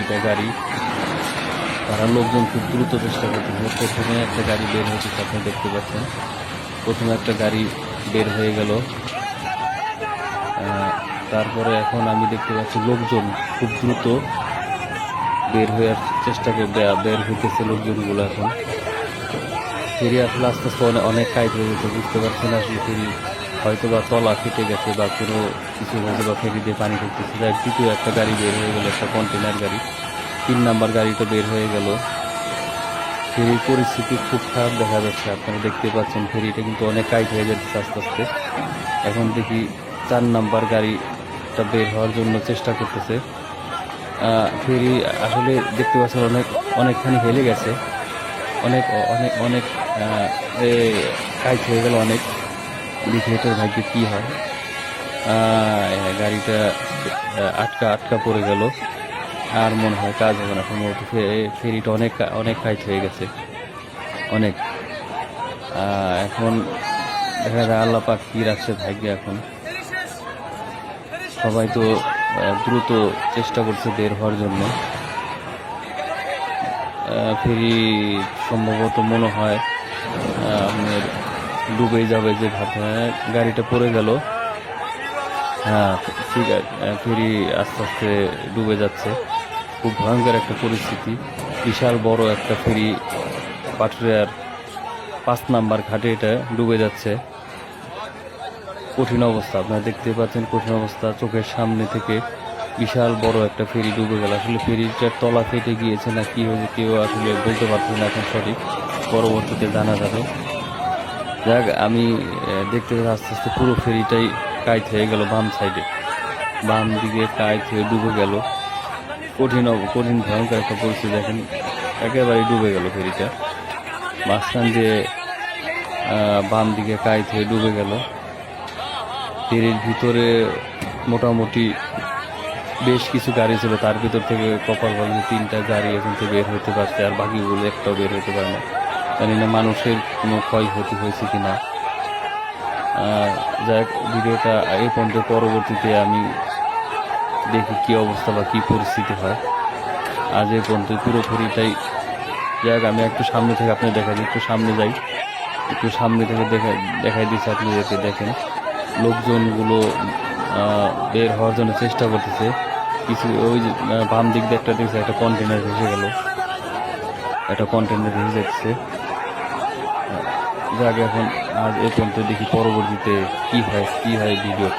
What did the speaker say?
দুইটা গাড়ি, তারা লোকজন খুব দ্রুত চেষ্টা করতেছে। প্রথমে একটা গাড়ি বের হয়েছে, আপনি দেখতে পাচ্ছেন। প্রথমে একটা গাড়ি বের হয়ে গেল, তারপরে এখন আমি দেখতে পাচ্ছি লোকজন খুব দ্রুত বের হয়ে চেষ্টা করবে, বের হইতেছে লোকজনগুলো। এখন ফেরি আসলে আস্তে আস্তে অনেক টাইট হয়ে গেছে, বুঝতে পারছেন আসলে ফেরি হয়তো বা তলা ফেটে গেছে বা কোনো কিছু হয়তো বা ফেরি দিয়ে পানি ঢুকতেছে। যাই দ্বিতীয় একটা গাড়ি বের হয়ে গেল, একটা কন্টেনার গাড়ি। 3 নাম্বার গাড়িটা বের হয়ে গেল। ফেরির পরিস্থিতি খুব খারাপ দেখা যাচ্ছে, আপনারা দেখতে পাচ্ছেন ফেরিটা কিন্তু অনেক টাইট হয়ে যাচ্ছে আস্তে আস্তে। এখন দেখি 4 নাম্বার গাড়িটা বের হওয়ার জন্য চেষ্টা করতেছে। ফেরি আসলে দেখতে পাচ্ছেন অনেকখানি হেলে গেছে, অনেক অনেক অনেক টাইট হয়ে গেল অনেক। দেখি এটার ভাগ্যে কি হয়। গাড়িটা আটকা পড়ে গেল, আর মনে হয় কাজ হবে না সম্ভবত। ফেরিটা অনেক অনেক টাইট হয়ে গেছে অনেক। এখন দেখা যায় আল্লাহ পাক কি রাখছে ভাগ্যে। এখন সবাই তো দ্রুত চেষ্টা করছে বের হওয়ার জন্য। ফেরি সম্ভবত মনে হয় আপনার ডুবে যাবে যে ভাবে। গাড়িটা পড়ে গেল। হ্যাঁ, ঠিক আছে, ফেরি আস্তে আস্তে ডুবে যাচ্ছে। খুব ভয়ঙ্কর একটা পরিস্থিতি। বিশাল বড় একটা ফেরি পাটুরিয়ার 5 নাম্বার ঘাটে এটা ডুবে যাচ্ছে। কঠিন অবস্থা, আপনারা দেখতে পাচ্ছেন কঠিন অবস্থা। চোখের সামনে থেকে বিশাল বড় একটা ফেরি ডুবে গেল। আসলে ফেরিটার তলা ফেটে গিয়েছে না কি হয়েছে কেউ আসলে বলতে পারছে না এখন সঠিক, পরবর্তীতে জানা যাবে। যাক, আমি দেখতে পাচ্ছি আস্তে আস্তে পুরো ফেরিটাই কাইট হয়ে গেল। বাম দিকে কাইট হয়ে ডুবে গেল। কঠিন ভয়ঙ্কর একটা পরিস্থিতি। দেখেন একেবারে ডুবে গেল ফেরিটা, মাঝখান দিয়ে বাম দিকে কাইট হয়ে ডুবে গেল। ফেরির ভিতরে মোটামুটি বেশ কিছু গাড়ি ছিল, তার ভিতর থেকে কপাল ভালো 3টা গাড়ি এখান থেকে বের হতে পারছে, আর বাকিগুলো একটাও বের হতে পারে না। জানি না মানুষের কোনো ক্ষয়ক্ষতি হয়েছে কিনা। যাক, ভিডিওটা এই পর্যন্ত, পরবর্তীতে আমি দেখি কি অবস্থা বা কি পরিস্থিতি হয়। আজ এই পর্যন্ত পুরো ফেরিটাই। যাক, আমি একটু সামনে থেকে আপনি দেখাই দিই, একটু সামনে যাই, একটু সামনে থেকে দেখাই দিচ্ছি আপনাদেরকে। দেখেন লোকজনগুলো বের হওয়ার জন্য চেষ্টা করতেছে। কিছু ওই যে বাম দিক দিয়ে একটা দেখছে একটা কন্টেনার ভেসে গেল, একটা কন্টেনার ভেসে যাচ্ছে। যাক, এখন আজ এই পর্যন্ত, দেখি পরবর্তীতে কি হয় ভিডিও।